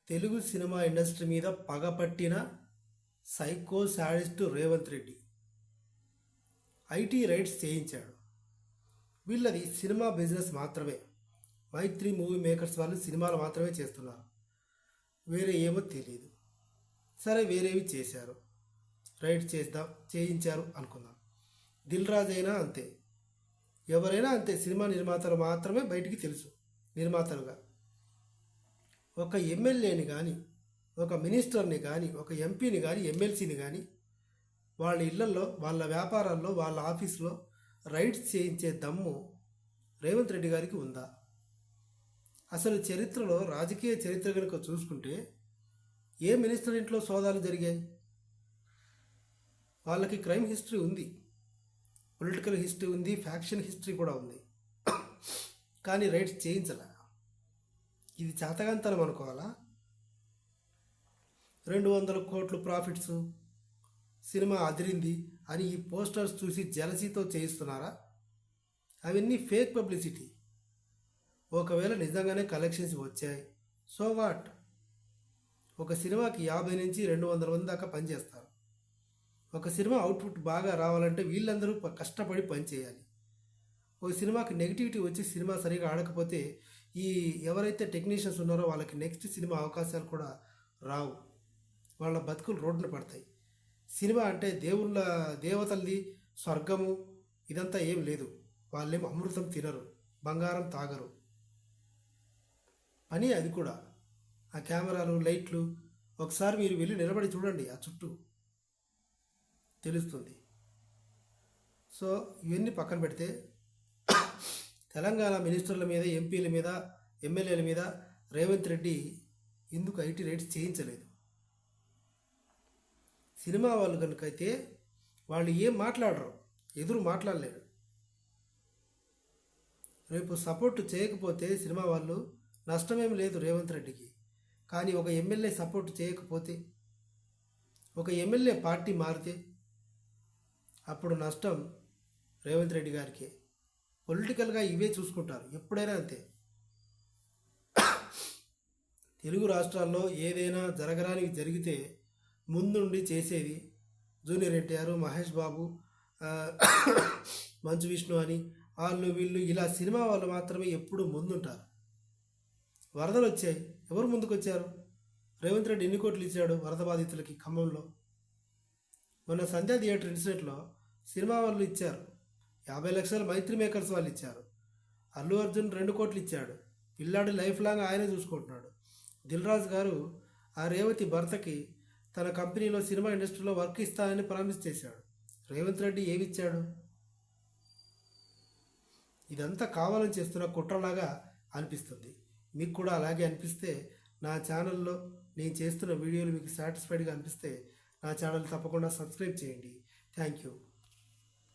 Telugu cinema industry మీద పగపట్టిన psycho sadist Revanth Reddy IT raids చేయించాడు. వీళ్ళది సినిమా బిజినెస్ మాత్రమే. మైత్రి మూవీ మేకర్స్ వాళ్ళు సినిమాలు మాత్రమే చేస్తున్నారు, వేరే ఏమో తెలియదు. సరే, వేరేవి చేశారు, రైట్స్ చేయించారు అనుకుందాం. దిల్ రాజు అయినా అంతే, ఎవరైనా అంతే. సినిమా నిర్మాతలు మాత్రమే బయటికి తెలుసు నిర్మాతలుగా. ఒక ఎమ్మెల్యేని కానీ, ఒక మినిస్టర్ని కానీ, ఒక ఎంపీని కానీ, ఎమ్మెల్సీని కానీ వాళ్ళ ఇళ్లల్లో, వాళ్ళ వ్యాపారాల్లో, వాళ్ళ ఆఫీస్లో రైట్స్ చేయించే దమ్ము రేవంత్ రెడ్డి గారికి ఉందా? అసలు చరిత్రలో, రాజకీయ చరిత్ర కనుక చూసుకుంటే ఏ మినిస్టర్ ఇంట్లో సోదాలు జరిగాయి? వాళ్ళకి క్రైమ్ హిస్టరీ ఉంది, పొలిటికల్ హిస్టరీ ఉంది, ఫ్యాక్షన్ హిస్టరీ కూడా ఉంది. కానీ రైట్స్ చేయించలే. ఇది చేతగాంతనం అనుకోవాలా? 200 కోట్లు ప్రాఫిట్స్, సినిమా అదిరింది అని ఈ పోస్టర్స్ చూసి జలసీతో చేయిస్తున్నారా? అవన్నీ ఫేక్ పబ్లిసిటీ. ఒకవేళ నిజంగానే కలెక్షన్స్ వచ్చాయి, సో వాట్? ఒక సినిమాకి 50 నుంచి 200 మంది దాకా పనిచేస్తారు. ఒక సినిమా అవుట్పుట్ బాగా రావాలంటే వీళ్ళందరూ కష్టపడి పనిచేయాలి. ఒక సినిమాకి నెగిటివిటీ వచ్చి సినిమా సరిగా ఆడకపోతే ఈ ఎవరైతే టెక్నీషియన్స్ ఉన్నారో వాళ్ళకి నెక్స్ట్ సినిమా అవకాశాలు కూడా రావు. వాళ్ళ బతుకులు రోడ్డున పడతాయి. సినిమా అంటే దేవతలది స్వర్గము ఇదంతా ఏం లేదు. వాళ్ళేం అమృతం తినరు, బంగారం తాగరు. పని అది కూడా. ఆ కెమెరాలు, లైట్లు ఒకసారి మీరు వెళ్ళి నిలబడి చూడండి, ఆ చుట్టూ తెలుస్తుంది. సో ఇవన్నీ పక్కన పెడితే తెలంగాణ మినిస్టర్ల మీద, ఎంపీల మీద, ఎమ్మెల్యేల మీద రేవంత్ రెడ్డి ఎందుకు ఐటీ రైట్స్ చేయించలేదు? సినిమా వాళ్ళు కనుకైతే వాళ్ళు ఏం మాట్లాడరు, ఎదురు మాట్లాడలేరు. రేపు సపోర్ట్ చేయకపోతే సినిమా వాళ్ళు నష్టమేం లేదు రేవంత్ రెడ్డికి. కానీ ఒక ఎమ్మెల్యే సపోర్ట్ చేయకపోతే, ఒక ఎమ్మెల్యే పార్టీ మారితే అప్పుడు నష్టం రేవంత్ రెడ్డి గారికి. పొలిటికల్గా ఇవే చూసుకుంటారు ఎప్పుడైనా అంతే. తెలుగు రాష్ట్రాల్లో ఏదైనా జరగరానికి జరిగితే ముందుండి చేసేది జూనియర్ ఎన్టీఆర్, మహేష్ బాబు, మంచు విష్ణు అని వాళ్ళు వీళ్ళు ఇలా సినిమా వాళ్ళు మాత్రమే ఎప్పుడు ముందుంటారు. వరదలు వచ్చాయి, ఎవరు ముందుకు వచ్చారు? రేవంత్ రెడ్డి ఎన్ని కోట్లు ఇచ్చాడు వరద బాధితులకి ఖమ్మంలో? మొన్న సంధ్యా థియేటర్ ఇన్సిడెంట్లో సినిమా వాళ్ళు ఇచ్చారు, 50 లక్షలు మైత్రి మేకర్స్ వాళ్ళు ఇచ్చారు. అల్లు అర్జున్ 2 కోట్లు ఇచ్చాడు, పిల్లాడి లైఫ్ లాంగ్ ఆయనే చూసుకుంటున్నాడు. దిల్ రాజు గారు ఆ రేవతి భర్తకి తన కంపెనీలో సినిమా ఇండస్ట్రీలో వర్క్ ఇస్తానని ప్రామిస్ చేశాడు. రేవంత్ రెడ్డి ఏమిచ్చాడు? ఇదంతా కావాలని చేస్తున్న కుట్రలాగా అనిపిస్తుంది. మీకు కూడా అలాగే అనిపిస్తే నా ఛానల్లో నేను చేస్తున్న వీడియోలు మీకు సాటిస్ఫైడ్గా అనిపిస్తే నా ఛానల్ తప్పకుండా సబ్స్క్రైబ్ చేయండి. Thank you.